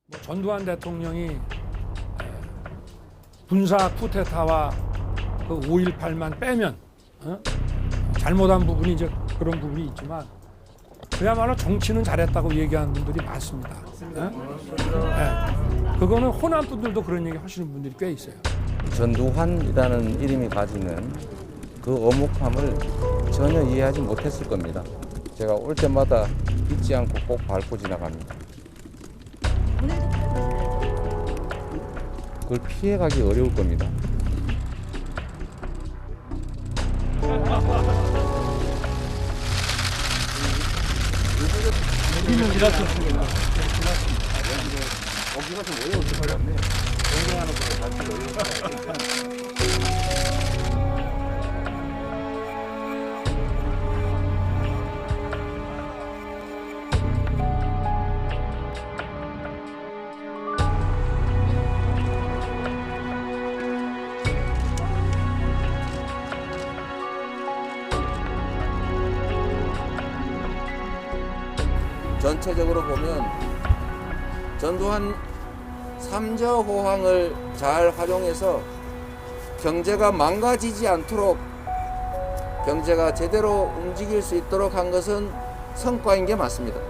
전두환 대통령이 군사 쿠데타와 그 5.18만 빼면 잘못한 부분이 이제 그런 부분이 있지만 그야말로 정치는 잘했다고 얘기하는 분들이 많습니다. 그거는 호남 분들도 그런 얘기 하시는 분들이 꽤 있어요. 전두환이라는 이름이 가지는 그 어묵함을 전혀 이해하지 못했을 겁니다. 제가 올 때마다 잊지 않고 꼭 밟고 지나갑니다. 그걸 피해가기 어려울 겁니다. 우리는 지났습니다. 거기가 좀 어려울 것 같네. 공정하는 거 자체가 어려울 것 같네. 전체적으로 보면 전두환 삼저호황을 잘 활용해서 경제가 망가지지 않도록 경제가 제대로 움직일 수 있도록 한 것은 성과인 게 맞습니다.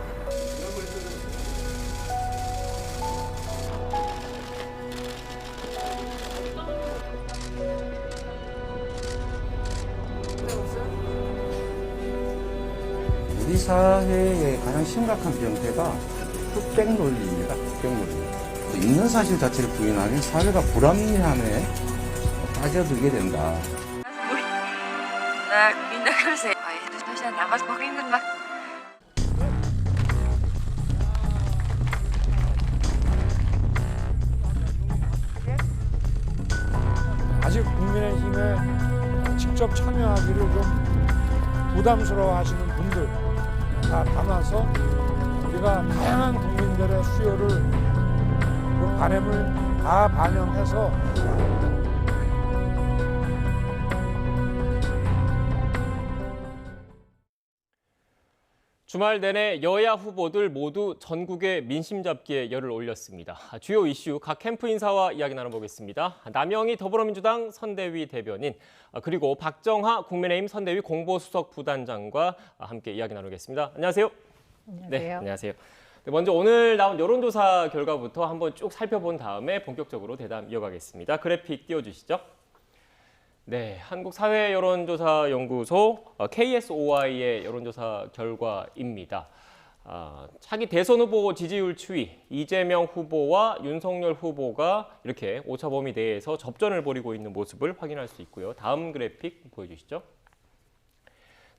우리 사회의 가장 심각한 병폐가 흑백 논리입니다. 흑백 논리. 있는 사실 자체를 부인하면 사회가 불합리함에 빠져들게 된다. みんなからせ도시에 나가서 거기 있는 막 아직 국민의힘에 직접 참여하기를 좀 부담스러워하시는 분들 다 담아서 우리가 다양한 국민들의 수요를 그 바람을 다 반영해서 주말 내내 여야 후보들 모두 전국의 민심 잡기에 열을 올렸습니다. 주요 이슈 각 캠프 인사와 이야기 나눠보겠습니다. 남영희 더불어민주당 선대위 대변인 그리고 박정하 국민의힘 선대위 공보수석 부단장과 함께 이야기 나누겠습니다. 안녕하세요. 안녕하세요. 네, 안녕하세요. 먼저 오늘 나온 여론조사 결과부터 한번 쭉 살펴본 다음에 본격적으로 대담 이어가겠습니다. 그래픽 띄워주시죠. 네, 한국사회여론조사연구소 KSOI의 여론조사 결과입니다. 차기 대선 후보 지지율 추이, 이재명 후보와 윤석열 후보가 이렇게 오차범위 내에서 접전을 벌이고 있는 모습을 확인할 수 있고요. 다음 그래픽 보여주시죠.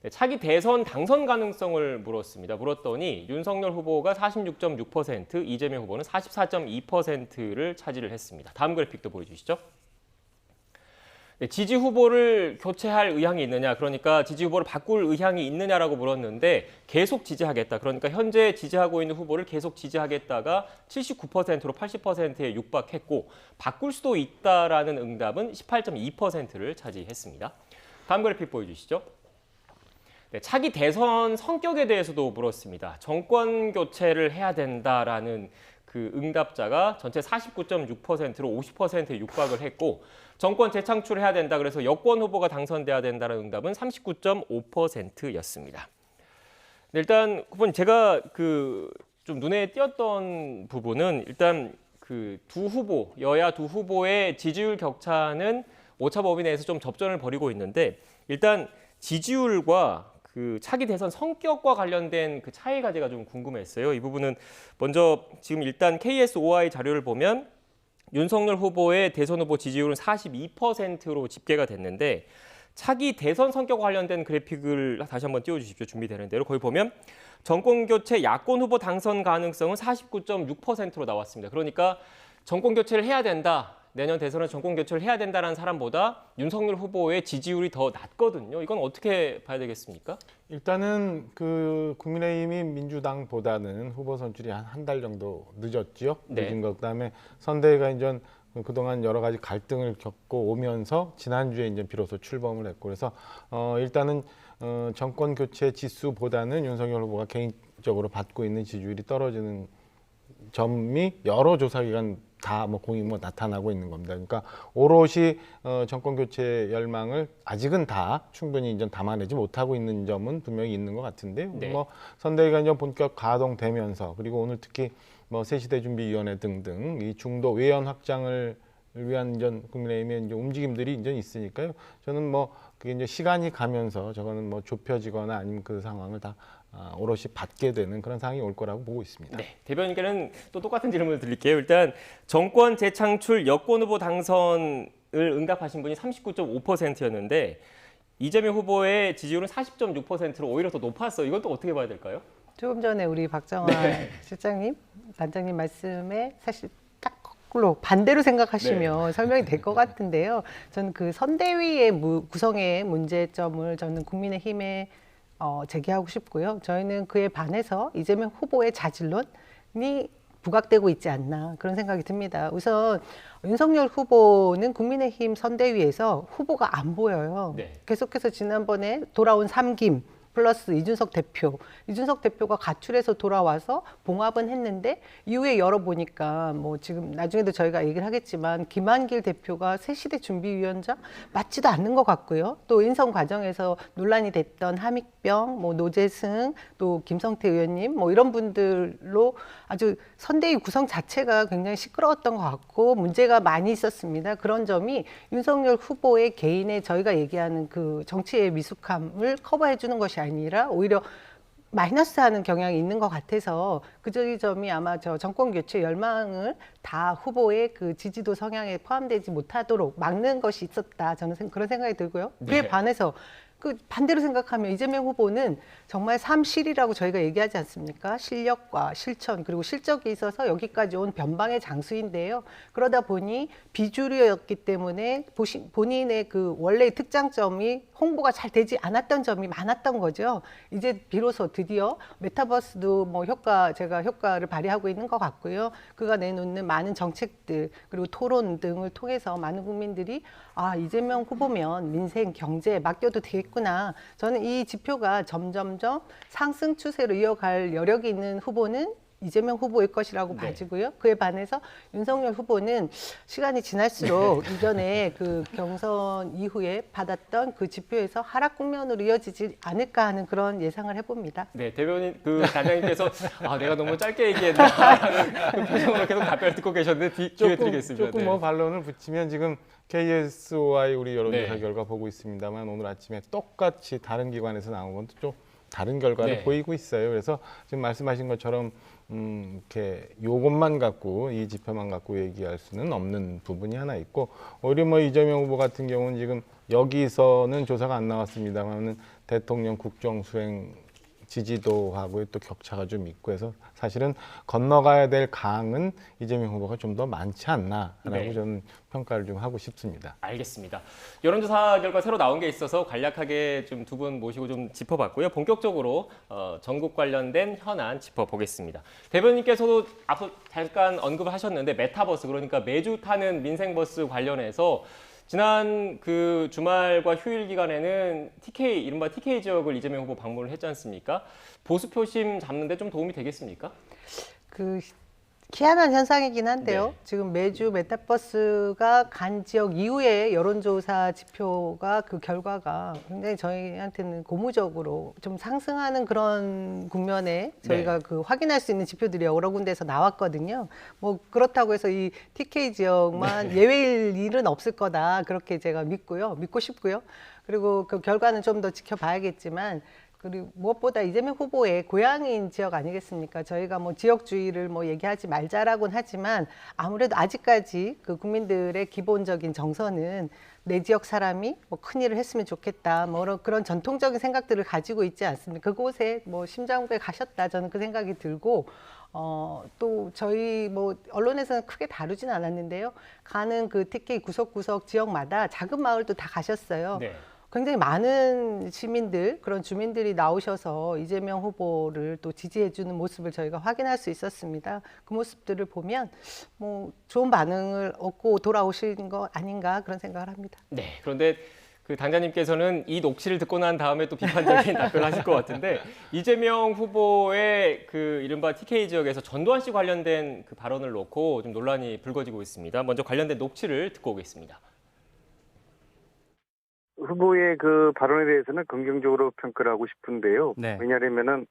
네, 차기 대선 당선 가능성을 물었더니 윤석열 후보가 46.6%, 이재명 후보는 44.2%를 차지를 했습니다. 다음 그래픽도 보여주시죠. 네, 지지 후보를 교체할 의향이 있느냐, 그러니까 지지 후보를 바꿀 의향이 있느냐라고 물었는데 계속 지지하겠다. 그러니까 현재 지지하고 있는 후보를 계속 지지하겠다가 79%로 80%에 육박했고 바꿀 수도 있다라는 응답은 18.2%를 차지했습니다. 다음 그래픽 보여주시죠. 네, 차기 대선 성격에 대해서도 물었습니다. 정권 교체를 해야 된다라는 그 응답자가 전체 49.6%로 50%에 육박을 했고 정권 재창출해야 된다. 그래서 여권 후보가 당선돼야 된다는 응답은 39.5%였습니다. 일단 후보님 제가 좀 눈에 띄었던 부분은 일단 그 두 후보, 여야 두 후보의 지지율 격차는 오차 범위 내에서 좀 접전을 벌이고 있는데 일단 지지율과 그 차기 대선 성격과 관련된 그 차이가 제가 좀 궁금했어요. 이 부분은 먼저 지금 일단 KSOI 자료를 보면 윤석열 후보의 대선 후보 지지율은 42%로 집계가 됐는데 차기 대선 성격과 관련된 그래픽을 다시 한번 띄워주십시오. 준비되는 대로. 거기 보면 정권 교체 야권 후보 당선 가능성은 49.6%로 나왔습니다. 그러니까 정권 교체를 해야 된다. 내년 대선에 정권 교체를 해야 된다는 사람보다 윤석열 후보의 지지율이 더 낮거든요. 이건 어떻게 봐야 되겠습니까? 일단은 그 국민의힘이 민주당보다는 후보 선출이 한 달 정도 늦었죠. 네. 늦은 거. 그다음에 선대위가 이제 그동안 여러 가지 갈등을 겪고 오면서 지난주에 이제 비로소 출범을 했고 그래서 일단은 정권 교체 지수보다는 윤석열 후보가 개인적으로 받고 있는 지지율이 떨어지는 점이 여러 조사기관 다 뭐 공이 뭐 나타나고 있는 겁니다. 그러니까 오롯이 정권 교체 열망을 아직은 다 충분히 이제 담아내지 못하고 있는 점은 분명히 있는 것 같은데요. 네. 뭐 선대위가 이제 본격 가동되면서 그리고 오늘 특히 뭐 새시대준비위원회 등등 이 중도 외연 확장을 위한 이제 국민의힘의 이제 움직임들이 이제 있으니까요. 저는 뭐 그게 이제 시간이 가면서 저거는 뭐 좁혀지거나 아니면 그 상황을 다 오롯이 받게 되는 그런 상황이 올 거라고 보고 있습니다. 네, 대변인께는 또 똑같은 질문을 드릴게요. 일단 정권 재창출 여권 후보 당선을 응답하신 분이 39.5%였는데 이재명 후보의 지지율은 40.6%로 오히려 더 높았어요. 이건 또 어떻게 봐야 될까요? 조금 전에 우리 박정환 실장님, 단장님 말씀에 사실 딱 거꾸로 반대로 생각하시면 설명이 될 것 같은데요. 저는 그 선대위의 구성의 문제점을 저는 국민의힘에 제기하고 싶고요. 저희는 그에 반해서 이재명 후보의 자질론이 부각되고 있지 않나 그런 생각이 듭니다. 우선 윤석열 후보는 국민의힘 선대위에서 후보가 안 보여요. 네. 계속해서 지난번에 돌아온 삼김 플러스 이준석 대표가 가출해서 돌아와서 봉합은 했는데 이후에 열어보니까 뭐 지금 나중에도 저희가 얘기를 하겠지만 김한길 대표가 새시대 준비위원장 맞지도 않는 것 같고요. 또 인선 과정에서 논란이 됐던 함익병, 뭐 노재승, 또 김성태 의원님 뭐 이런 분들로 아주 선대위 구성 자체가 굉장히 시끄러웠던 것 같고 문제가 많이 있었습니다. 그런 점이 윤석열 후보의 개인의 저희가 얘기하는 그 정치의 미숙함을 커버해 주는 것이 아니라 오히려 마이너스하는 경향이 있는 것 같아서 그 점이 아마 저 정권 교체 열망을 다 후보의 그 지지도 성향에 포함되지 못하도록 막는 것이 있었다. 저는 그런 생각이 들고요. 그에 네. 반해서 그 반대로 생각하면 이재명 후보는 정말 삼실이라고 저희가 얘기하지 않습니까? 실력과 실천 그리고 실적이 있어서 여기까지 온 변방의 장수인데요. 그러다 보니 비주류였기 때문에 본인의 그 원래의 특장점이 홍보가 잘 되지 않았던 점이 많았던 거죠. 이제 비로소 드디어 메타버스도 뭐 제가 효과를 발휘하고 있는 것 같고요. 그가 내놓는 많은 정책들 그리고 토론 등을 통해서 많은 국민들이 이재명 후보면 민생, 경제 맡겨도 되겠구나. 저는 이 지표가 점점점 상승 추세로 이어갈 여력이 있는 후보는 이재명 후보일 것이라고 네. 봐지고요. 그에 반해서 윤석열 후보는 시간이 지날수록 이전에 그 경선 이후에 받았던 그 지표에서 하락 국면으로 이어지지 않을까 하는 그런 예상을 해봅니다. 네, 대변인 그 단장님께서 내가 너무 짧게 얘기했나라는 그 표정으로 계속 답변을 듣고 계셨는데 기회 드리겠습니다. 조금 네. 뭐 반론을 붙이면 지금 KSOI 우리 여론조사 네. 결과 보고 있습니다만 오늘 아침에 똑같이 다른 기관에서 나온 건 좀 다른 결과를 네. 보이고 있어요. 그래서 지금 말씀하신 것처럼 이렇게 요것만 갖고 이 지표만 갖고 얘기할 수는 없는 부분이 하나 있고 오히려 뭐 이재명 후보 같은 경우는 지금 여기서는 조사가 안 나왔습니다만은 대통령 국정수행 지지도하고의 또 격차가 좀 있고 해서 사실은 건너가야 될 강은 이재명 후보가 좀 더 많지 않나라고 네. 저는 평가를 좀 하고 싶습니다. 알겠습니다. 여론조사 결과 새로 나온 게 있어서 간략하게 좀 두 분 모시고 좀 짚어봤고요. 본격적으로 전국 관련된 현안 짚어보겠습니다. 대변인께서도 앞서 잠깐 언급을 하셨는데 메타버스 그러니까 매주 타는 민생버스 관련해서 지난 그 주말과 휴일 기간에는 이른바 TK 지역을 이재명 후보 방문을 했지 않습니까? 보수 표심 잡는데 좀 도움이 되겠습니까? 그 희한한 현상이긴 한데요. 네. 지금 매주 메타버스가 간 지역 이후에 여론조사 지표가 그 결과가 굉장히 저희한테는 고무적으로 좀 상승하는 그런 국면에 저희가 그 확인할 수 있는 지표들이 여러 군데에서 나왔거든요. 뭐 그렇다고 해서 이 TK 지역만 예외일 일은 없을 거다. 그렇게 제가 믿고 싶고요. 그리고 그 결과는 좀 더 지켜봐야겠지만 그리고 무엇보다 이재명 후보의 고향인 지역 아니겠습니까? 저희가 뭐 지역주의를 뭐 얘기하지 말자라고는 하지만 아무래도 아직까지 그 국민들의 기본적인 정서는 내 지역 사람이 뭐 큰일을 했으면 좋겠다. 뭐 그런 전통적인 생각들을 가지고 있지 않습니까? 그곳에 뭐 심장부에 가셨다. 저는 그 생각이 들고 또 저희 뭐 언론에서는 크게 다루진 않았는데요. 가는 그 TK 구석구석 지역마다 작은 마을도 다 가셨어요. 네. 굉장히 많은 시민들, 그런 주민들이 나오셔서 이재명 후보를 또 지지해주는 모습을 저희가 확인할 수 있었습니다. 그 모습들을 보면 뭐 좋은 반응을 얻고 돌아오신 거 아닌가 그런 생각을 합니다. 네. 그런데 그 당자님께서는 이 녹취를 듣고 난 다음에 또 비판적인 답변하실 것 같은데 이재명 후보의 그 이른바 TK 지역에서 전두환 씨 관련된 그 발언을 놓고 좀 논란이 불거지고 있습니다. 먼저 관련된 녹취를 듣고 오겠습니다. 후보의 그 발언에 대해서는 긍정적으로 평가를 하고 싶은데요. 네. 왜냐하면은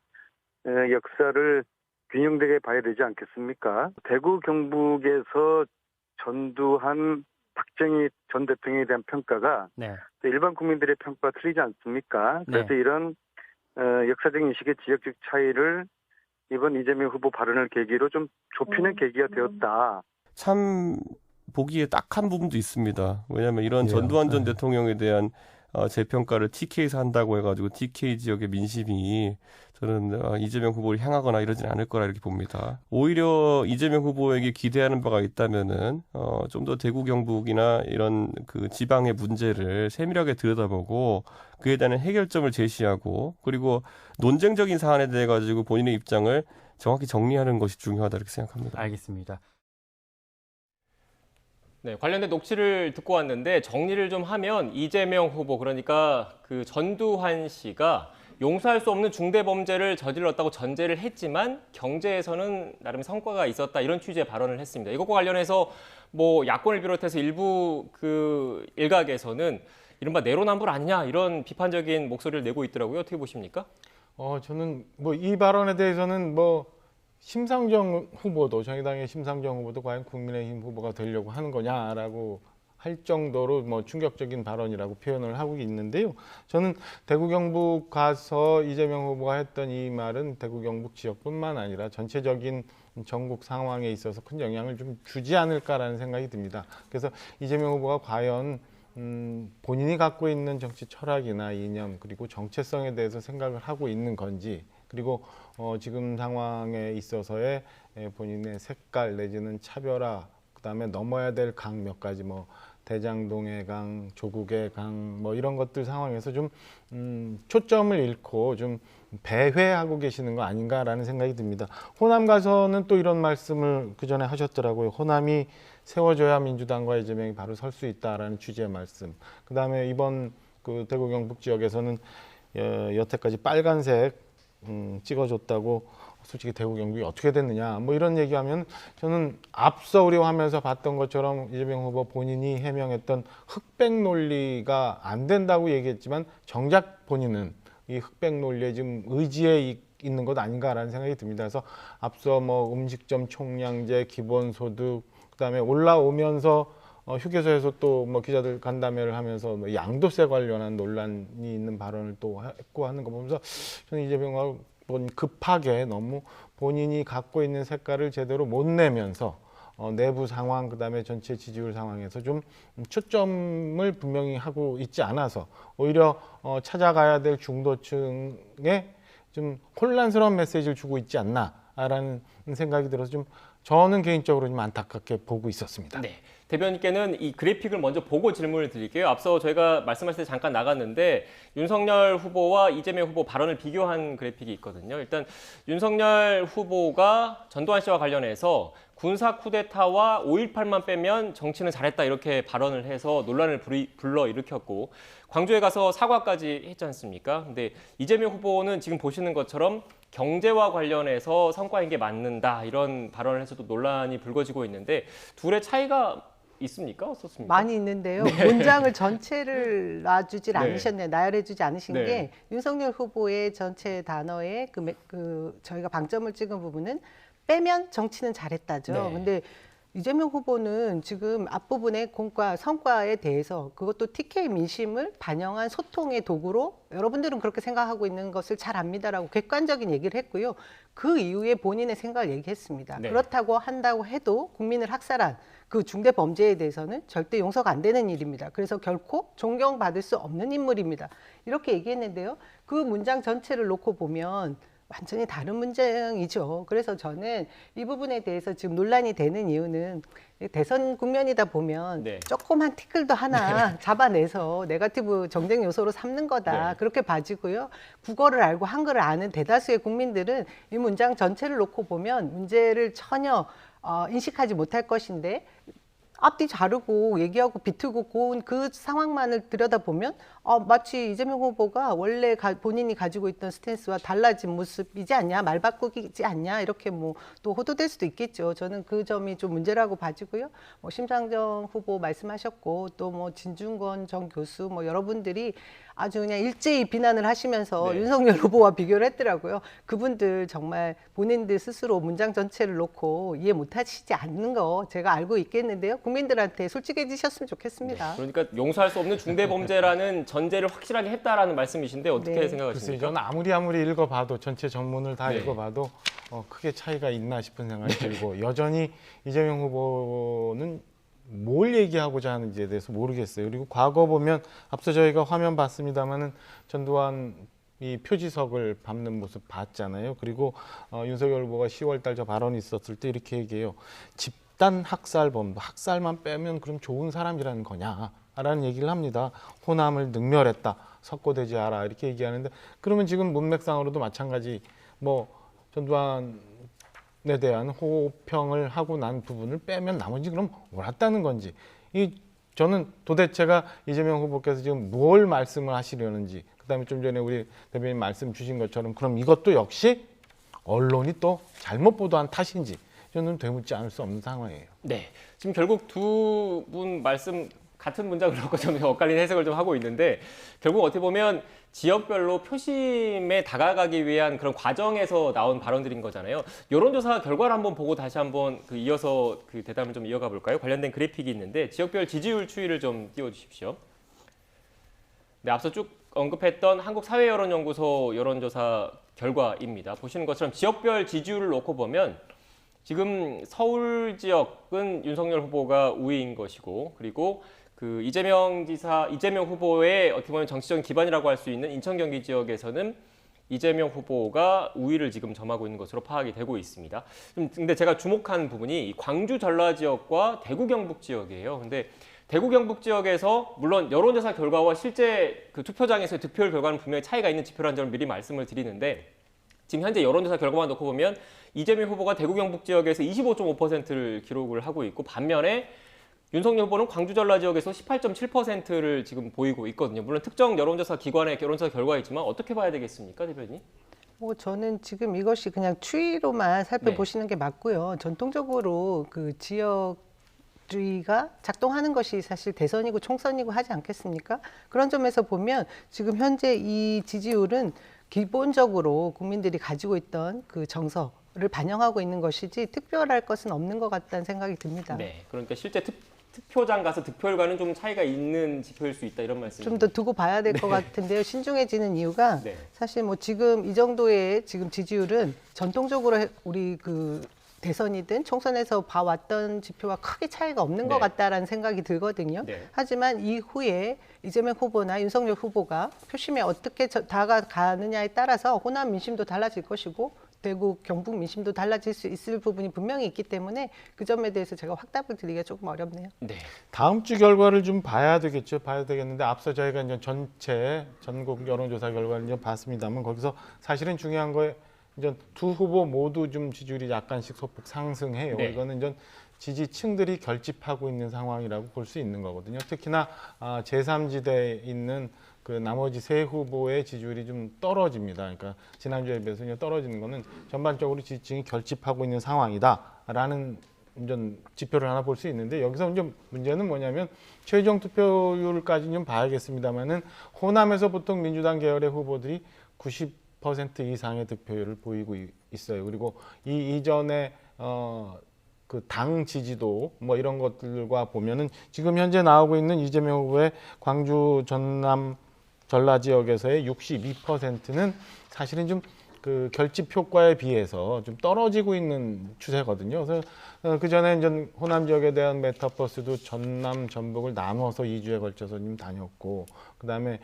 역사를 균형되게 봐야 되지 않겠습니까? 대구 경북에서 전두환 박정희 전 대통령에 대한 평가가 네. 일반 국민들의 평가와 틀리지 않습니까? 그래서 이런 역사적 인식의 지역적 차이를 이번 이재명 후보 발언을 계기로 좀 좁히는 계기가 되었다. 참 보기에 딱한 부분도 있습니다. 왜냐하면 이런 전두환 전 대통령에 대한 재평가를 TK에서 한다고 해가지고 TK 지역의 민심이 저는 이재명 후보를 향하거나 이러진 않을 거라 이렇게 봅니다. 오히려 이재명 후보에게 기대하는 바가 있다면은 좀 더 대구 경북이나 이런 그 지방의 문제를 세밀하게 들여다보고 그에 대한 해결점을 제시하고 그리고 논쟁적인 사안에 대해 가지고 본인의 입장을 정확히 정리하는 것이 중요하다 이렇게 생각합니다. 알겠습니다. 네, 관련된 녹취를 듣고 왔는데 정리를 좀 하면 이재명 후보 그러니까 그 전두환 씨가 용서할 수 없는 중대 범죄를 저질렀다고 전제를 했지만 경제에서는 나름 성과가 있었다 이런 취지의 발언을 했습니다. 이것과 관련해서 뭐 야권을 비롯해서 일부 그 일각에서는 이른바 내로남불 아니냐 이런 비판적인 목소리를 내고 있더라고요. 어떻게 보십니까? 저는 뭐 이 발언에 대해서는 뭐 심상정 후보도 정의당의 심상정 후보도 과연 국민의힘 후보가 되려고 하는 거냐라고 할 정도로 뭐 충격적인 발언이라고 표현을 하고 있는데요. 저는 대구 경북 가서 이재명 후보가 했던 이 말은 대구 경북 지역뿐만 아니라 전체적인 전국 상황에 있어서 큰 영향을 좀 주지 않을까라는 생각이 듭니다. 그래서 이재명 후보가 과연 본인이 갖고 있는 정치 철학이나 이념 그리고 정체성에 대해서 생각을 하고 있는 건지 그리고 지금 상황에 있어서의 본인의 색깔 내지는 차별화 그다음에 넘어야 될 강 몇 가지 뭐 대장동의 강, 조국의 강 뭐 이런 것들 상황에서 좀 초점을 잃고 좀 배회하고 계시는 거 아닌가라는 생각이 듭니다. 호남 가서는 또 이런 말씀을 그 전에 하셨더라고요. 호남이 세워져야 민주당과 이재명이 바로 설 수 있다라는 취지의 말씀. 그다음에 이번 그 대구 경북 지역에서는 여태까지 빨간색 찍어줬다고 솔직히 대구 경북이 어떻게 됐느냐 뭐 이런 얘기하면 저는 앞서 우리가 하면서 봤던 것처럼 이재명 후보 본인이 해명했던 흑백 논리가 안 된다고 얘기했지만 정작 본인은 이 흑백 논리에 지금 의지에 있는 것 아닌가라는 생각이 듭니다. 그래서 앞서 뭐 음식점 총량제, 기본소득 그다음에 올라오면서 휴게소에서 또 뭐 기자들 간담회를 하면서 뭐 양도세 관련한 논란이 있는 발언을 또 했고 하는 거 보면서 저는 이재명과 급하게 너무 본인이 갖고 있는 색깔을 제대로 못 내면서 내부 상황 그다음에 전체 지지율 상황에서 좀 초점을 분명히 하고 있지 않아서 오히려 찾아가야 될 중도층에 좀 혼란스러운 메시지를 주고 있지 않나라는 생각이 들어서 좀 저는 개인적으로 좀 안타깝게 보고 있었습니다. 네. 대변인께는 이 그래픽을 먼저 보고 질문을 드릴게요. 앞서 저희가 말씀하실 때 잠깐 나갔는데 윤석열 후보와 이재명 후보 발언을 비교한 그래픽이 있거든요. 일단 윤석열 후보가 전두환 씨와 관련해서 군사 쿠데타와 5.18만 빼면 정치는 잘했다 이렇게 발언을 해서 논란을 불러일으켰고 광주에 가서 사과까지 했지 않습니까? 근데 이재명 후보는 지금 보시는 것처럼 경제와 관련해서 성과인 게 맞는다 이런 발언을 해서도 논란이 불거지고 있는데 둘의 차이가 있습니까? 어떻습니까? 많이 있는데요. 문장을 전체를 놔주질 않으셨네요. 나열해주지 않으신 게 윤석열 후보의 전체 단어에 저희가 방점을 찍은 부분은 빼면 정치는 잘했다죠. 근데 이재명 후보는 지금 앞부분에 공과 성과에 대해서 그것도 TK 민심을 반영한 소통의 도구로 여러분들은 그렇게 생각하고 있는 것을 잘 압니다라고 객관적인 얘기를 했고요. 그 이후에 본인의 생각을 얘기했습니다. 그렇다고 한다고 해도 국민을 학살한 그 중대 범죄에 대해서는 절대 용서가 안 되는 일입니다. 그래서 결코 존경받을 수 없는 인물입니다. 이렇게 얘기했는데요. 그 문장 전체를 놓고 보면 완전히 다른 문장이죠. 그래서 저는 이 부분에 대해서 지금 논란이 되는 이유는 대선 국면이다 보면 조그만 티끌도 하나 잡아내서 네거티브 정쟁 요소로 삼는 거다. 그렇게 봐지고요. 국어를 알고 한글을 아는 대다수의 국민들은 이 문장 전체를 놓고 보면 문제를 전혀 인식하지 못할 것인데 앞뒤 자르고 얘기하고 비틀고 고운 그 상황만을 들여다보면 마치 이재명 후보가 원래 본인이 가지고 있던 스탠스와 달라진 모습이지 않냐, 말 바꾸기지 않냐, 이렇게 뭐 또 호도될 수도 있겠죠. 저는 그 점이 좀 문제라고 봐지고요. 뭐 심상정 후보 말씀하셨고 또 뭐 진중권 전 교수 뭐 여러분들이 아주 그냥 일제히 비난을 하시면서 네. 윤석열 후보와 비교를 했더라고요. 그분들 정말 본인들 스스로 문장 전체를 놓고 이해 못하시지 않는 거 제가 알고 있겠는데요. 국민들한테 솔직해지셨으면 좋겠습니다. 그러니까 용서할 수 없는 중대범죄라는 전제를 확실하게 했다라는 말씀이신데 어떻게 네. 글쎄요, 생각하십니까? 저는 아무리 읽어봐도 전체 전문을 다 네. 읽어봐도 크게 차이가 있나 싶은 생각이 들고 여전히 이재명 후보는 뭘 얘기하고자 하는지에 대해서 모르겠어요. 그리고 과거 보면 앞서 저희가 화면 봤습니다마는 전두환 이 표지석을 밟는 모습 봤잖아요. 그리고 윤석열 후보가 10월달 저 발언이 있었을 때 이렇게 얘기해요. 집단 학살범, 학살만 빼면 그럼 좋은 사람이라는 거냐라는 얘기를 합니다. 호남을 능멸했다, 석고되지 않아 이렇게 얘기하는데 그러면 지금 문맥상으로도 마찬가지 뭐 전두환 에 대한 호평을 하고 난 부분을 빼면 나머지 그럼 옳았다는 건지 저는 도대체가 이재명 후보께서 지금 뭘 말씀을 하시려는지 그다음에 좀 전에 우리 대변인 말씀 주신 것처럼 그럼 이것도 역시 언론이 또 잘못 보도한 탓인지 저는 되묻지 않을 수 없는 상황이에요. 네, 지금 결국 두 분 말씀 같은 문장을 넣고 좀 엇갈린 해석을 좀 하고 있는데 결국 어떻게 보면 지역별로 표심에 다가가기 위한 그런 과정에서 나온 발언들인 거잖아요. 여론조사 결과를 한번 보고 다시 한번 이어서 그 대담을 좀 이어가 볼까요? 관련된 그래픽이 있는데 지역별 지지율 추이를 좀 띄워주십시오. 네, 앞서 쭉 언급했던 한국사회여론연구소 여론조사 결과입니다. 보시는 것처럼 지역별 지지율을 놓고 보면 지금 서울 지역은 윤석열 후보가 우위인 것이고 그리고 그 이재명 후보의 어떻게 보면 정치적인 기반이라고 할 수 있는 인천 경기 지역에서는 이재명 후보가 우위를 지금 점하고 있는 것으로 파악이 되고 있습니다. 근데 제가 주목한 부분이 광주 전라 지역과 대구 경북 지역이에요. 근데 대구 경북 지역에서 물론 여론조사 결과와 실제 그 투표장에서의 득표율 결과는 분명히 차이가 있는 지표라는 점을 미리 말씀을 드리는데 지금 현재 여론조사 결과만 놓고 보면 이재명 후보가 대구 경북 지역에서 25.5%를 기록을 하고 있고 반면에 윤석열 후보는 광주 전라 지역에서 18.7%를 지금 보이고 있거든요. 물론 특정 여론조사 기관의 여론조사 결과이지만 어떻게 봐야 되겠습니까, 대변인? 저는 지금 이것이 그냥 추이로만 살펴보시는 게 맞고요. 전통적으로 그 지역주의가 작동하는 것이 사실 대선이고 총선이고 하지 않겠습니까? 그런 점에서 보면 지금 현재 이 지지율은 기본적으로 국민들이 가지고 있던 그 정서를 반영하고 있는 것이지 특별할 것은 없는 것 같다는 생각이 듭니다. 네, 그러니까 실제 투표장 가서 득표율과는 좀 차이가 있는 지표일 수 있다 이런 말씀이죠. 좀 더 두고 봐야 될 것 같은데요. 신중해지는 이유가 네. 사실 뭐 지금 이 정도의 지금 지지율은 전통적으로 우리 그 대선이든 총선에서 봐왔던 지표와 크게 차이가 없는 것 네. 같다라는 생각이 들거든요. 네. 하지만 이후에 이재명 후보나 윤석열 후보가 표심에 어떻게 다가가느냐에 따라서 호남 민심도 달라질 것이고 대구, 경북 민심도 달라질 수 있을 부분이 분명히 있기 때문에 그 점에 대해서 제가 확답을 드리기가 조금 어렵네요. 네. 다음 주 결과를 좀 봐야 되겠죠. 봐야 되겠는데 앞서 저희가 이제 전체 전국 여론조사 결과를 좀 봤습니다만 거기서 사실은 중요한 거에 이제 두 후보 모두 좀 지지율이 약간씩 소폭 상승해요. 네. 이거는 이제 지지층들이 결집하고 있는 상황이라고 볼 수 있는 거거든요. 특히나 제3지대에 있는 그 나머지 세 후보의 지지율이 좀 떨어집니다. 그러니까 지난주에 비해서 떨어지는 거는 전반적으로 지지층이 결집하고 있는 상황이다라는 이제 지표를 하나 볼 수 있는데 여기서 이제 문제는 뭐냐면 최종 투표율까지 좀 봐야겠습니다만은 호남에서 보통 민주당 계열의 후보들이 90% 이상의 득표율을 보이고 있어요. 그리고 이전에 그 당 지지도 뭐 이런 것들과 보면은 지금 현재 나오고 있는 이재명 후보의 광주 전남 전라 지역에서의 62%는 사실은 좀 그 결집 효과에 비해서 좀 떨어지고 있는 추세거든요. 그래서 그 전에 이제 호남 지역에 대한 메타버스도 전남 전북을 나눠서 2주에 걸쳐서 좀 다녔고, 그 다음에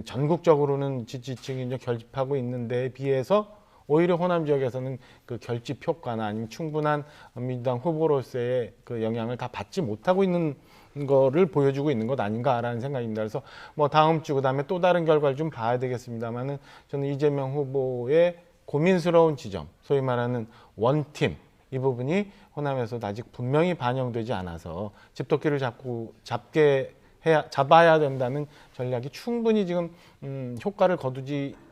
전국적으로는 지지층이 이제 결집하고 있는 데에 비해서 오히려 호남 지역에서는 그 결집 효과나 아니면 충분한 민주당 후보로서의 그 영향을 다 받지 못하고 있는 거를 보여주고 있는 것 아닌가라는 생각입니다. 그래서 뭐 다음 주 그다음에 또 다른 결과를 좀 봐야 되겠습니다만은 저는 이재명 후보의 고민스러운 지점, 소위 말하는 원팀, 이 부분이 호남에서도 아직 분명히 반영되지 않아서 집토끼를 잡아야 된다는 전략이 충분히 지금 효과를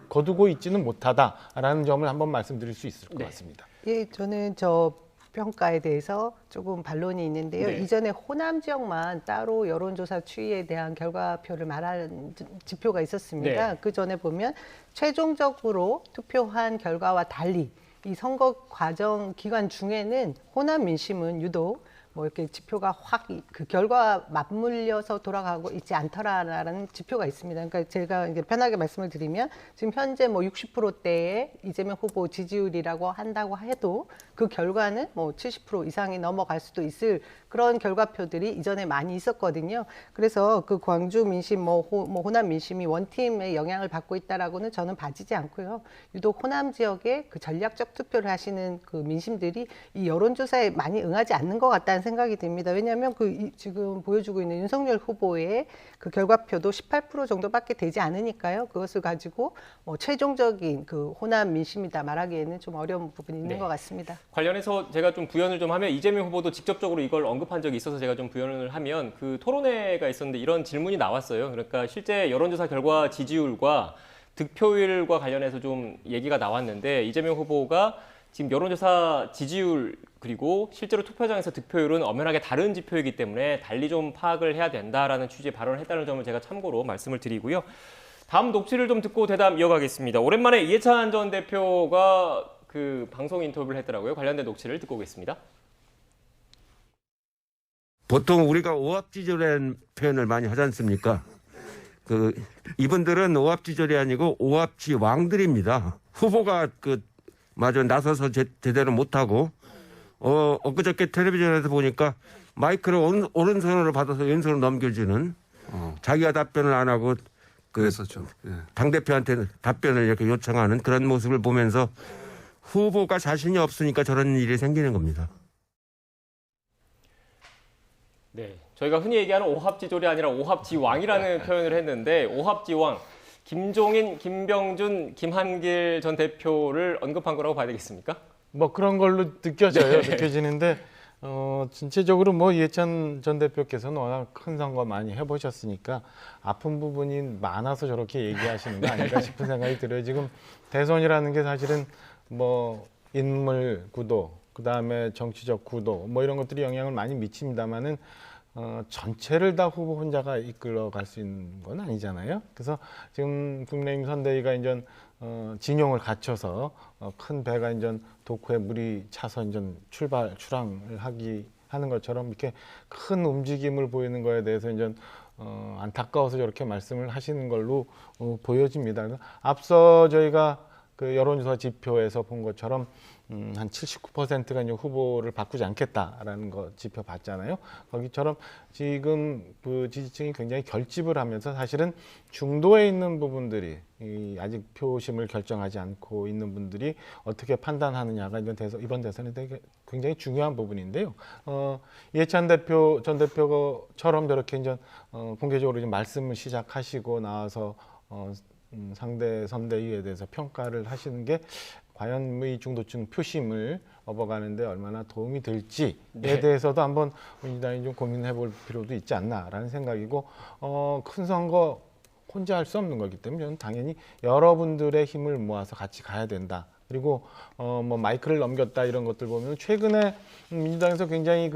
거두고 있지는 못하다라는 점을 한번 말씀드릴 수 있을 것 같습니다. 예, 저는 저 평가에 대해서 조금 반론이 있는데요. 네. 이전에 호남 지역만 따로 여론조사 추이에 대한 결과표를 말하는 지표가 있었습니다. 네. 그 전에 보면 최종적으로 투표한 결과와 달리 이 선거 과정 기간 중에는 호남 민심은 유독 뭐 이렇게 지표가 확 그 결과와 맞물려서 돌아가고 있지 않더라라는 지표가 있습니다. 그러니까 제가 이제 편하게 말씀을 드리면 지금 현재 뭐 60%대의 이재명 후보 지지율이라고 한다고 해도 그 결과는 뭐 70% 이상이 넘어갈 수도 있을 그런 결과표들이 이전에 많이 있었거든요. 그래서 그 광주 민심, 호남 민심이 원팀의 영향을 받고 있다라고는 저는 봐지지 않고요. 유독 호남 지역에 그 전략적 투표를 하시는 그 민심들이 이 여론조사에 많이 응하지 않는 것 같다는 생각이 듭니다. 왜냐하면 지금 보여주고 있는 윤석열 후보의 그 결과표도 18% 정도밖에 되지 않으니까요. 그것을 가지고 최종적인 그 호남 민심이다 말하기에는 좀 어려운 부분이 있는 것 같습니다. 관련해서 제가 좀 부연을 좀 하면 이재명 후보도 직접적으로 이걸 언급한 적이 있어서 제가 좀 부연을 하면 그 토론회가 있었는데 이런 질문이 나왔어요. 그러니까 실제 여론조사 결과 지지율과 득표율과 관련해서 좀 얘기가 나왔는데 이재명 후보가 지금 여론조사 지지율 그리고 실제로 투표장에서 득표율은 엄연하게 다른 지표이기 때문에 달리 좀 파악을 해야 된다라는 취지의 발언을 했다는 점을 제가 참고로 말씀을 드리고요. 다음 녹취를 좀 듣고 대담 이어가겠습니다. 오랜만에 이해찬 전 대표가 그 방송 인터뷰를 했더라고요. 관련된 녹취를 듣고 오겠습니다. 보통 우리가 오합지졸이라는 표현을 많이 하지 않습니까? 이분들은 오합지졸이 아니고 오합지왕들입니다. 후보가 마저 나서서 제대로 못하고 엊그저께 텔레비전에서 보니까 마이크를 오른손으로 받아서 왼손으로 넘겨주는 자기가 답변을 안 하고 그랬었죠. 예. 당대표한테 답변을 이렇게 요청하는 그런 모습을 보면서 후보가 자신이 없으니까 저런 일이 생기는 겁니다. 네, 저희가 흔히 얘기하는 오합지졸이 아니라 오합지왕이라는 표현을 했는데 오합지왕, 김종인, 김병준, 김한길 전 대표를 언급한 거라고 봐야 되겠습니까? 뭐 그런 걸로 느껴져요. 느껴지는데 전체적으로 뭐 이해찬 전 대표께서는 워낙 큰 선거 많이 해보셨으니까 아픈 부분이 많아서 저렇게 얘기하시는 거 아닐까 싶은 생각이 들어요. 지금 대선이라는 게 사실은 뭐 인물 구도, 그다음에 정치적 구도 뭐 이런 것들이 영향을 많이 미칩니다만은 전체를 다 후보 혼자가 이끌어갈 수 있는 건 아니잖아요. 그래서 지금 국민의힘 선대위가 이제 진용을 갖춰서 큰 배가 이제 도크에 물이 차서 이제 출항을 하는 것처럼 이렇게 큰 움직임을 보이는 거에 대해서 이제 안타까워서 저렇게 말씀을 하시는 걸로 보여집니다. 앞서 저희가 그 여론조사 지표에서 본 것처럼 한 79%가 이제 후보를 바꾸지 않겠다라는 거 지표 봤잖아요. 거기처럼 지금 그 지지층이 굉장히 결집을 하면서 사실은 중도에 있는 부분들이 아직 표심을 결정하지 않고 있는 분들이 어떻게 판단하느냐가 이번 대선에 되게 굉장히 중요한 부분인데요. 이해찬 전 대표처럼 저렇게 이제 공개적으로 이제 말씀을 시작하시고 나와서 상대 선대위에 대해서 평가를 하시는 게 과연 이 중도층 표심을 업어가는데 얼마나 도움이 될지에 대해서도 한번 민주당이 좀 고민해 볼 필요도 있지 않나라는 생각이고 큰 선거 혼자 할 수 없는 거기 때문에 저는 당연히 여러분들의 힘을 모아서 같이 가야 된다. 그리고 뭐 마이크를 넘겼다 이런 것들 보면 최근에 민주당에서 굉장히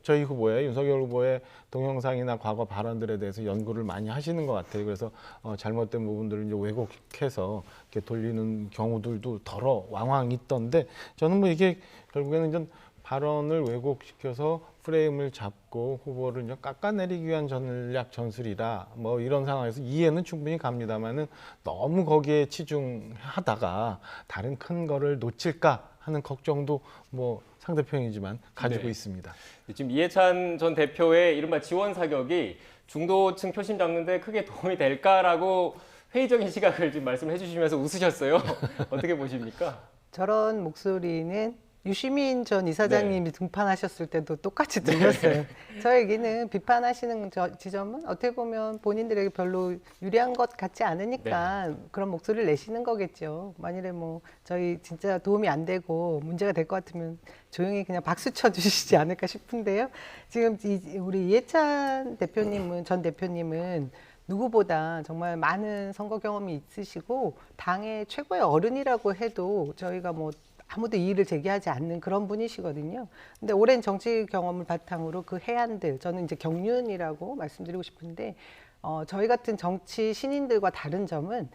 저희 후보의 윤석열 후보의 동영상이나 과거 발언들에 대해서 연구를 많이 하시는 것 같아요. 그래서 잘못된 부분들을 이제 왜곡해서 이렇게 돌리는 경우들도 왕왕 있던데 저는 뭐 이게 결국에는 좀 발언을 왜곡시켜서 프레임을 잡고 후보를 이제 깎아내리기 위한 전략 전술이라 뭐 이런 상황에서 이해는 충분히 갑니다만은 너무 거기에 치중하다가 다른 큰 거를 놓칠까 하는 걱정도 뭐 상대편이지만 가지고 있습니다. 지금 이해찬 전 대표의 이른바 지원 사격이 중도층 표심 잡는데 크게 도움이 될까라고 회의적인 시각을 지금 말씀해 주시면서 웃으셨어요. 어떻게 보십니까? 저런 목소리는 유시민 전 이사장님이 등판하셨을 때도 똑같이 들렸어요. 저에게는 비판하시는 지점은 어떻게 보면 본인들에게 별로 유리한 것 같지 않으니까 그런 목소리를 내시는 거겠죠. 만일에 뭐 저희 진짜 도움이 안 되고 문제가 될 것 같으면 조용히 그냥 박수 쳐주시지 않을까 싶은데요. 지금 우리 이해찬 대표님은 전 대표님은 누구보다 정말 많은 선거 경험이 있으시고 당의 최고의 어른이라고 해도 저희가 뭐 아무도 이의를 제기하지 않는 그런 분이시거든요. 근데 오랜 정치 경험을 바탕으로 그 해안들, 저는 이제 경륜이라고 말씀드리고 싶은데 저희 같은 정치 신인들과 다른 점은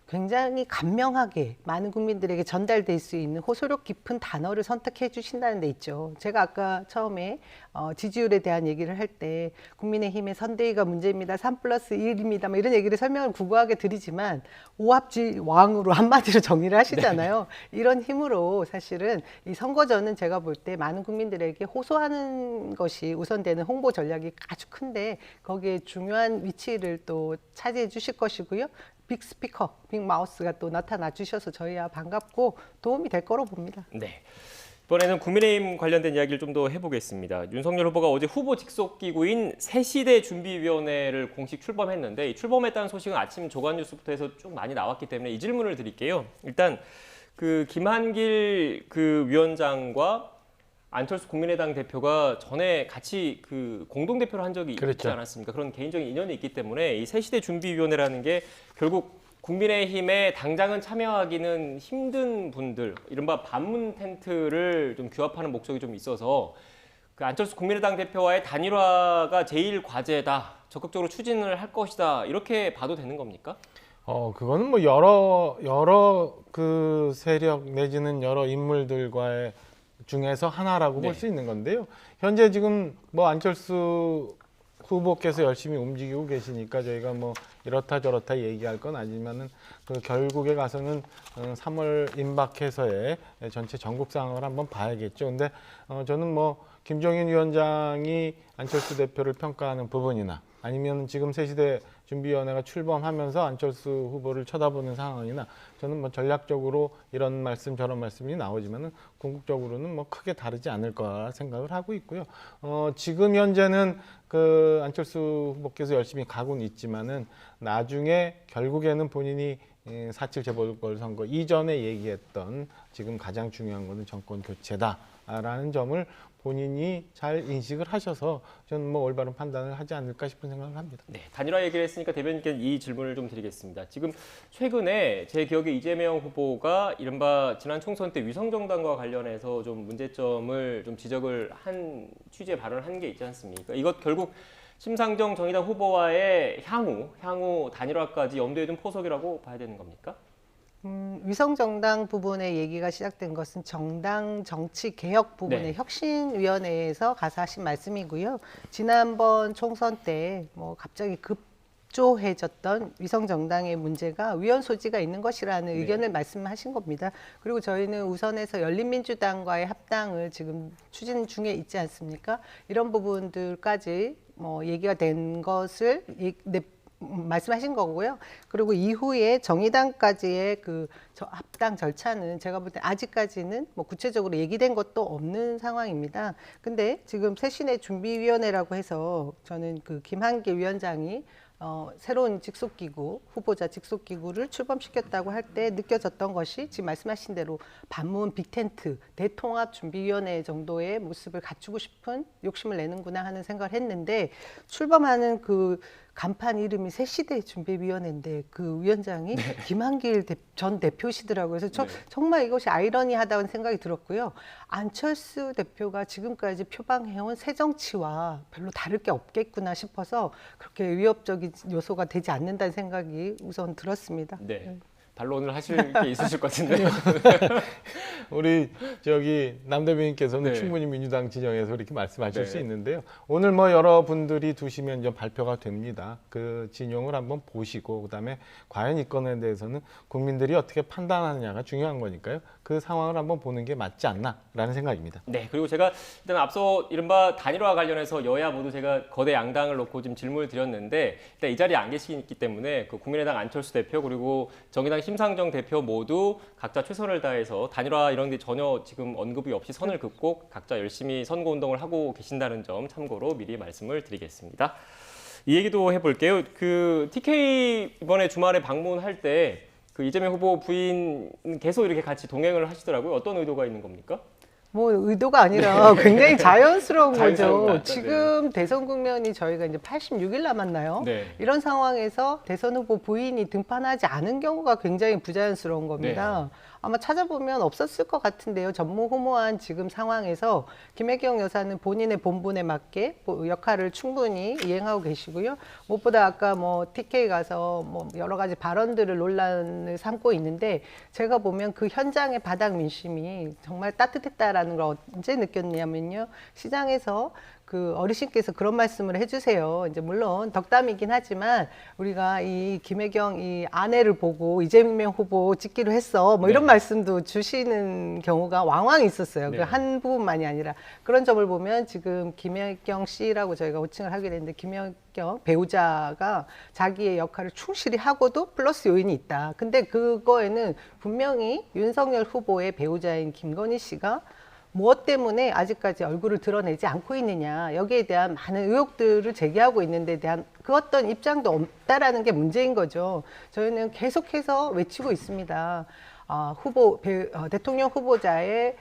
굉장히 간명하게 많은 국민들에게 전달될 수 있는 호소력 깊은 단어를 선택해 주신다는 데 있죠. 제가 아까 처음에 지지율에 대한 얘기를 할 때 국민의힘의 선대위가 문제입니다. 3+1입니다. 뭐 이런 얘기를 설명을 구구하게 드리지만 오합지왕으로 한마디로 정리를 하시잖아요. 이런 힘으로 사실은 이 선거전은 제가 볼 때 많은 국민들에게 호소하는 것이 우선되는 홍보 전략이 아주 큰데 거기에 중요한 위치를 또 차지해 주실 것이고요. 빅 스피커, 빅 마우스가 또 나타나 주셔서 저희야 반갑고 도움이 될 거로 봅니다. 네. 이번에는 국민의힘 관련된 이야기를 좀 더 해보겠습니다. 윤석열 후보가 어제 후보 직속 기구인 새시대 준비위원회를 공식 출범했는데 이 출범했다는 소식은 아침 조간뉴스부터 해서 좀 많이 나왔기 때문에 이 질문을 드릴게요. 일단 그 김한길 그 위원장과 안철수 국민의당 대표가 전에 같이 그 공동대표를 한 적이 있지 않았습니까? 그런 개인적인 인연이 있기 때문에 이 새시대 준비위원회라는 게 결국 국민의힘에 당장은 참여하기는 힘든 분들, 이른바 반문 텐트를 좀 규합하는 목적이 좀 있어서 그 안철수 국민의당 대표와의 단일화가 제일 과제다, 적극적으로 추진을 할 것이다, 이렇게 봐도 되는 겁니까? 그거는 뭐 여러 그 세력 내지는 여러 인물들과의 중에서 하나라고 볼 수 있는 건데요. 현재 지금 뭐 안철수 후보께서 열심히 움직이고 계시니까 저희가 뭐 이렇다 저렇다 얘기할 건 아니지만은 그 결국에 가서는 3월 임박해서의 전체 전국 상황을 한번 봐야겠죠. 근데 저는 뭐 김종인 위원장이 안철수 대표를 평가하는 부분이나 아니면 지금 새시대 준비위원회가 출범하면서 안철수 후보를 쳐다보는 상황이나 저는 뭐 전략적으로 이런 말씀 저런 말씀이 나오지만은 궁극적으로는 뭐 크게 다르지 않을 거라 생각을 하고 있고요. 지금 현재는 그 안철수 후보께서 열심히 가고는 있지만은 나중에 결국에는 본인이 4.7 재보궐선거 이전에 얘기했던 지금 가장 중요한 것은 정권 교체다라는 점을 본인이 잘 인식을 하셔서 저는 뭐 올바른 판단을 하지 않을까 싶은 생각을 합니다. 네, 단일화 얘기를 했으니까 대변인께 이 질문을 좀 드리겠습니다. 지금 최근에 제 기억에 이재명 후보가 이른바 지난 총선 때 위성정당과 관련해서 좀 문제점을 좀 지적을 한 취지의 발언을 한 게 있지 않습니까? 이것 결국 심상정 정의당 후보와의 향후 단일화까지 염두에 둔 포석이라고 봐야 되는 겁니까? 위성정당 부분의 얘기가 시작된 것은 정당 정치 개혁 부분의 혁신위원회에서 가서 하신 말씀이고요. 지난번 총선 때 뭐 갑자기 급조해졌던 위성정당의 문제가 위헌 소지가 있는 것이라는 의견을 말씀하신 겁니다. 그리고 저희는 우선해서 열린민주당과의 합당을 지금 추진 중에 있지 않습니까? 이런 부분들까지 뭐 얘기가 된 것을 말씀하신 거고요. 그리고 이후에 정의당까지의 그 합당 절차는 제가 볼 때 아직까지는 뭐 구체적으로 얘기된 것도 없는 상황입니다. 근데 지금 새신의 준비위원회라고 해서 저는 그 김한길 위원장이 새로운 직속기구, 후보자 직속기구를 출범시켰다고 할 때 느껴졌던 것이 지금 말씀하신 대로 반문 빅텐트, 대통합준비위원회 정도의 모습을 갖추고 싶은 욕심을 내는구나 하는 생각을 했는데 출범하는 그 간판 이름이 새시대 준비위원회인데 그 위원장이 김한길 전 대표시더라고요. 그래서 정말 이것이 아이러니하다는 생각이 들었고요. 안철수 대표가 지금까지 표방해온 새정치와 별로 다를 게 없겠구나 싶어서 그렇게 위협적인 요소가 되지 않는다는 생각이 우선 들었습니다. 네. 반론을 하실 게 있으실 것 같은데요. 우리 저기 남 대변인께서는 충분히 민주당 진영에서 이렇게 말씀하실 수 있는데요. 오늘 뭐 여러분들이 두시면 이제 발표가 됩니다. 그 진영을 한번 보시고 그다음에 과연 이 건에 대해서는 국민들이 어떻게 판단하느냐가 중요한 거니까요. 그 상황을 한번 보는 게 맞지 않나라는 생각입니다. 네, 그리고 제가 일단 앞서 이른바 단일화 관련해서 여야 모두 제가 거대 양당을 놓고 지금 질문을 드렸는데 일단 이 자리에 안 계시기 때문에 그 국민의당 안철수 대표 그리고 정의당 심상정 대표 모두 각자 최선을 다해서 단일화 이런 게 전혀 지금 언급이 없이 선을 긋고 각자 열심히 선거운동을 하고 계신다는 점 참고로 미리 말씀을 드리겠습니다. 이 얘기도 해볼게요. 그 TK 이번에 주말에 방문할 때 그 이재명 후보 부인 계속 이렇게 같이 동행을 하시더라고요. 어떤 의도가 있는 겁니까? 뭐 의도가 아니라 굉장히 자연스러운 자연스러운 것 거죠. 같다, 지금 대선 국면이 저희가 이제 86일 남았나요? 네. 이런 상황에서 대선 후보 부인이 등판하지 않은 경우가 굉장히 부자연스러운 겁니다. 아마 찾아보면 없었을 것 같은데요. 전무후무한 지금 상황에서 김혜경 여사는 본인의 본분에 맞게 역할을 충분히 이행하고 계시고요. 무엇보다 아까 뭐 TK 가서 뭐 여러 가지 발언들을 논란을 삼고 있는데 제가 보면 그 현장의 바닥 민심이 정말 따뜻했다라는 걸 언제 느꼈냐면요. 시장에서 그 어르신께서 그런 말씀을 해주세요. 이제 물론 덕담이긴 하지만 우리가 이 김혜경 이 아내를 보고 이재명 후보 찍기로 했어. 뭐 이런 말씀도 주시는 경우가 왕왕 있었어요. 그 한 부분만이 아니라 그런 점을 보면 지금 김혜경 씨라고 저희가 호칭을 하게 됐는데 김혜경 배우자가 자기의 역할을 충실히 하고도 플러스 요인이 있다. 근데 그거에는 분명히 윤석열 후보의 배우자인 김건희 씨가 무엇 때문에 아직까지 얼굴을 드러내지 않고 있느냐 여기에 대한 많은 의혹들을 제기하고 있는데 대한 그 어떤 입장도 없다라는 게 문제인 거죠. 저희는 계속해서 외치고 있습니다. 대통령 후보자의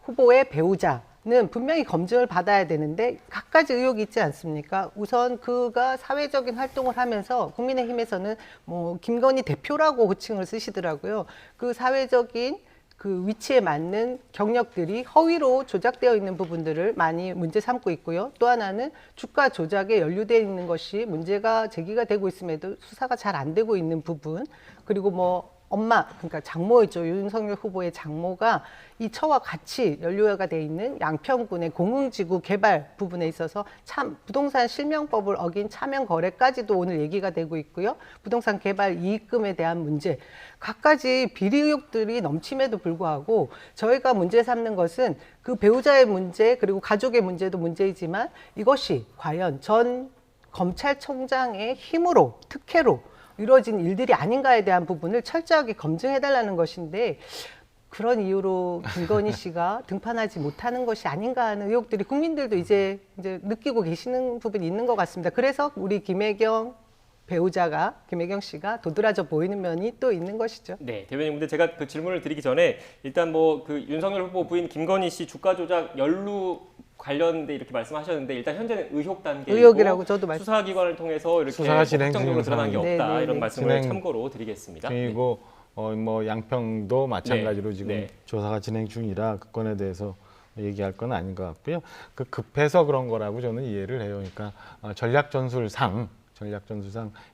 후보의 배우자는 분명히 검증을 받아야 되는데 갖가지 의혹이 있지 않습니까? 우선 그가 사회적인 활동을 하면서 국민의힘에서는 뭐 김건희 대표라고 호칭을 쓰시더라고요. 그 사회적인 그 위치에 맞는 경력들이 허위로 조작되어 있는 부분들을 많이 문제 삼고 있고요. 또 하나는 주가 조작에 연루되어 있는 것이 문제가 제기가 되고 있음에도 수사가 잘 안 되고 있는 부분, 그리고 뭐 엄마, 그러니까 장모이죠. 윤석열 후보의 장모가 이 처와 같이 연루가 돼 있는 양평군의 공흥지구 개발 부분에 있어서 참 부동산 실명법을 어긴 차명 거래까지도 오늘 얘기가 되고 있고요. 부동산 개발 이익금에 대한 문제, 갖가지 비리 의혹들이 넘침에도 불구하고 저희가 문제 삼는 것은 그 배우자의 문제 그리고 가족의 문제도 문제이지만 이것이 과연 전 검찰총장의 힘으로 특혜로 이루어진 일들이 아닌가에 대한 부분을 철저하게 검증해달라는 것인데 그런 이유로 김건희 씨가 등판하지 못하는 것이 아닌가 하는 의혹들이 국민들도 이제 느끼고 계시는 부분이 있는 것 같습니다. 그래서 우리 김혜경 씨가 도드라져 보이는 면이 또 있는 것이죠. 네, 대변인 근데 제가 그 질문을 드리기 전에 일단 뭐 그 윤석열 후보 부인 김건희 씨 주가 조작 연루 관련돼 이렇게 말씀하셨는데 일단 현재는 의혹 단계이고 의혹이라고 저도 수사기관을 통해서 이렇게 수사가 진행 확정적으로 드러난 게 없다 네네네. 이런 말씀을 참고로 드리겠습니다. 그리고 뭐 양평도 마찬가지로 지금 네. 조사가 진행 중이라 그 건에 대해서 얘기할 건 아닌 것 같고요. 그 급해서 그런 거라고 저는 이해를 해요. 그러니까 전략전술상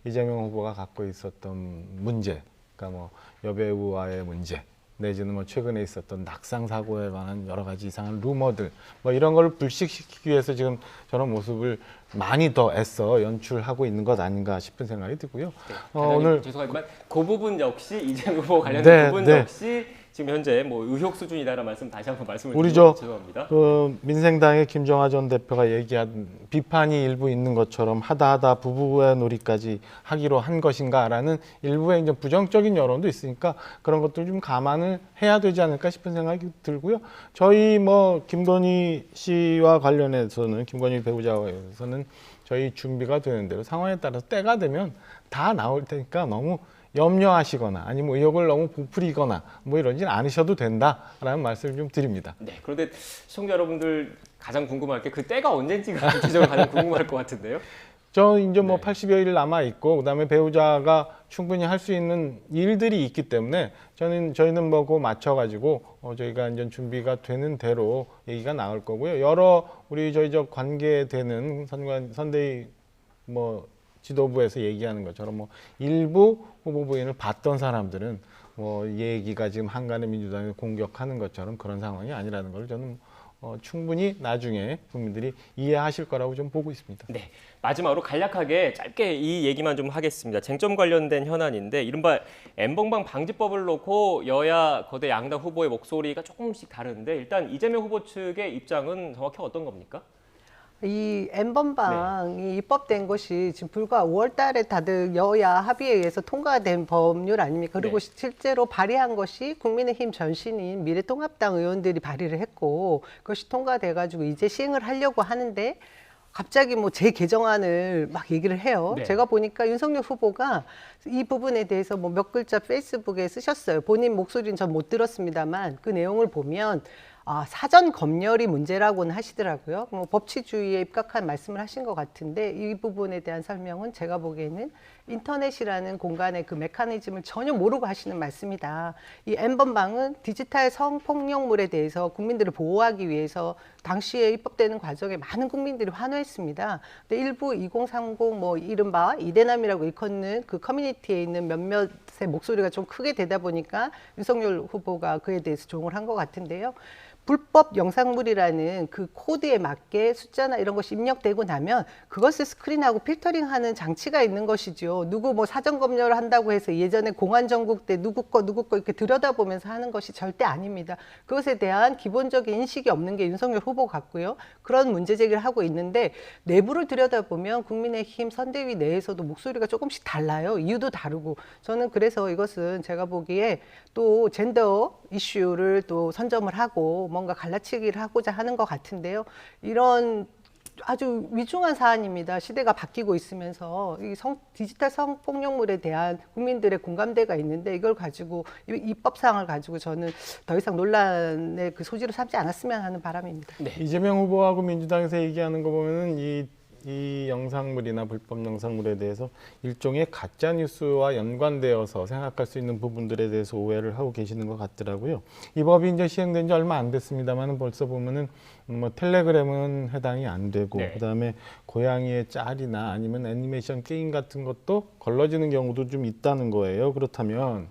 이재명 후보가 갖고 있었던 문제, 그러니까 뭐 여배우와의 문제, 내지는 뭐 최근에 있었던 낙상 사고에 관한 여러 가지 이상한 루머들, 뭐 이런 걸 불식시키기 위해서 지금 저런 모습을 많이 더 애써 연출하고 있는 것 아닌가 싶은 생각이 들고요. 네, 오늘 죄송하지만 그 부분 역시 이재명 후보 관련된 부분 역시 지금 현재 뭐 의혹 수준이다라는 말씀 다시 한번 말씀을 드리고 죄송합니다. 민생당의 김정하 전 대표가 얘기한 비판이 일부 있는 것처럼 하다 부부의 놀이까지 하기로 한 것인가라는 일부의 이제 부정적인 여론도 있으니까 그런 것들 좀 감안을 해야 되지 않을까 싶은 생각이 들고요. 저희 뭐 김건희 씨와 관련해서는 김건희 배우자와서는 저희 준비가 되는 대로 상황에 따라서 때가 되면 다 나올 테니까 너무 염려하시거나 아니면 의혹을 너무 부풀리거나 뭐 이러진 않으셔도 된다라는 말씀을 좀 드립니다. 네, 그런데 시청자 여러분들 가장 궁금할 게 그 때가 언젠지가 구체적으로 가장 궁금할 것 같은데요. 저 이제 뭐 80여일 남아 있고 그다음에 배우자가 충분히 할 수 있는 일들이 있기 때문에 저희는 뭐 그거 맞춰가지고 저희가 이제 준비가 되는 대로 얘기가 나올 거고요. 여러 우리 저희 관계되는 선대위 뭐 지도부에서 얘기하는 것처럼 뭐 일부 후보 부인을 봤던 사람들은 뭐 얘기가 지금 한간의 민주당을 공격하는 것처럼 그런 상황이 아니라는 걸 저는 충분히 나중에 국민들이 이해하실 거라고 좀 보고 있습니다. 네, 마지막으로 간략하게 짧게 이 얘기만 좀 하겠습니다. 쟁점 관련된 현안인데 이른바 N번방 방지법을 놓고 여야 거대 양당 후보의 목소리가 조금씩 다른데 일단 이재명 후보 측의 입장은 정확히 어떤 겁니까? 이 N번방이 입법된 것이 지금 불과 5월 달에 다들 여야 합의에 의해서 통과된 법률 아닙니까? 그리고 네. 실제로 발의한 것이 국민의힘 전신인 미래통합당 의원들이 발의를 했고 그것이 통과돼가지고 이제 시행을 하려고 하는데 갑자기 뭐 재개정안을 막 얘기를 해요. 네. 제가 보니까 윤석열 후보가 이 부분에 대해서 뭐 몇 글자 페이스북에 쓰셨어요. 본인 목소리는 전 못 들었습니다만 그 내용을 보면 사전 검열이 문제라고는 하시더라고요. 뭐 법치주의에 입각한 말씀을 하신 것 같은데 이 부분에 대한 설명은 제가 보기에는 인터넷이라는 공간의 그 메커니즘을 전혀 모르고 하시는 말씀이다. 이 N번방은 디지털 성폭력물에 대해서 국민들을 보호하기 위해서 당시에 입법되는 과정에 많은 국민들이 환호했습니다. 근데 일부 2030 뭐 이른바 이대남이라고 일컫는 그 커뮤니티에 있는 몇몇의 목소리가 좀 크게 되다 보니까 윤석열 후보가 그에 대해서 조응을 한 것 같은데요. 불법 영상물이라는 그 코드에 맞게 숫자나 이런 것이 입력되고 나면 그것을 스크린하고 필터링하는 장치가 있는 것이죠. 누구 뭐 사전 검열을 한다고 해서 예전에 공안정국 때 누구 거 이렇게 들여다보면서 하는 것이 절대 아닙니다. 그것에 대한 기본적인 인식이 없는 게 윤석열 후보 같고요. 그런 문제 제기를 하고 있는데 내부를 들여다보면 국민의힘 선대위 내에서도 목소리가 조금씩 달라요. 이유도 다르고. 저는 그래서 이것은 제가 보기에 또 젠더 이슈를 또 선점을 하고 뭔가 갈라치기를 하고자 하는 것 같은데요. 이런 아주 위중한 사안입니다. 시대가 바뀌고 있으면서 이 디지털 성폭력물에 대한 국민들의 공감대가 있는데 이걸 가지고 입법 사항을 가지고 저는 더 이상 논란의 그 소지로 삼지 않았으면 하는 바람입니다. 네. 이재명 후보하고 민주당에서 얘기하는 거 보면은 이 영상물이나 불법 영상물에 대해서 일종의 가짜 뉴스와 연관되어서 생각할 수 있는 부분들에 대해서 오해를 하고 계시는 것 같더라고요. 이 법이 이제 시행된 지 얼마 안 됐습니다만은 벌써 보면은 뭐 텔레그램은 해당이 안 되고 네. 그다음에 고양이의 짤이나 아니면 애니메이션 게임 같은 것도 걸러지는 경우도 좀 있다는 거예요. 그렇다면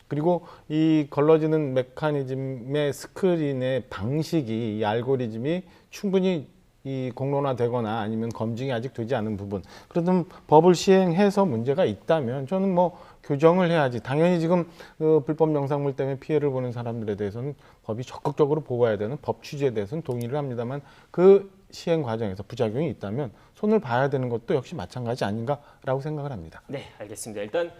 그리고 이 걸러지는 메커니즘의 스크린의 방식이 이 알고리즘이 충분히 이 공론화되거나 아니면 검증이 아직 되지 않은 부분 그렇다면 법을 시행해서 문제가 있다면 저는 뭐 교정을 해야지 당연히 지금 그 불법 영상물 때문에 피해를 보는 사람들에 대해서는 법이 적극적으로 보호해야 되는 법 취지에 대해서는 동의를 합니다만 그 시행 과정에서 부작용이 있다면 손을 봐야 되는 것도 역시 마찬가지 아닌가라고 생각을 합니다. 네, 알겠습니다. 일단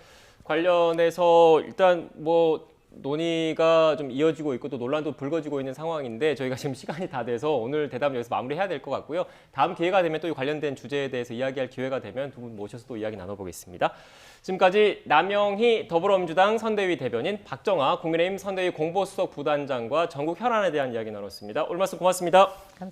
관련해서 일단 뭐 논의가 좀 이어지고 있고 또 논란도 불거지고 있는 상황인데 저희가 지금 시간이 다 돼서 오늘 대담 여기서 마무리해야 될 것 같고요. 다음 기회가 되면 또 이 관련된 주제에 대해서 이야기할 기회가 되면 두 분 모셔서 또 이야기 나눠보겠습니다. 지금까지 남영희 더불어민주당 선대위 대변인, 박정아 국민의힘 선대위 공보수석 부단장과 전국 현안에 대한 이야기 나눴습니다. 오늘 말씀 고맙습니다. 감사합니다.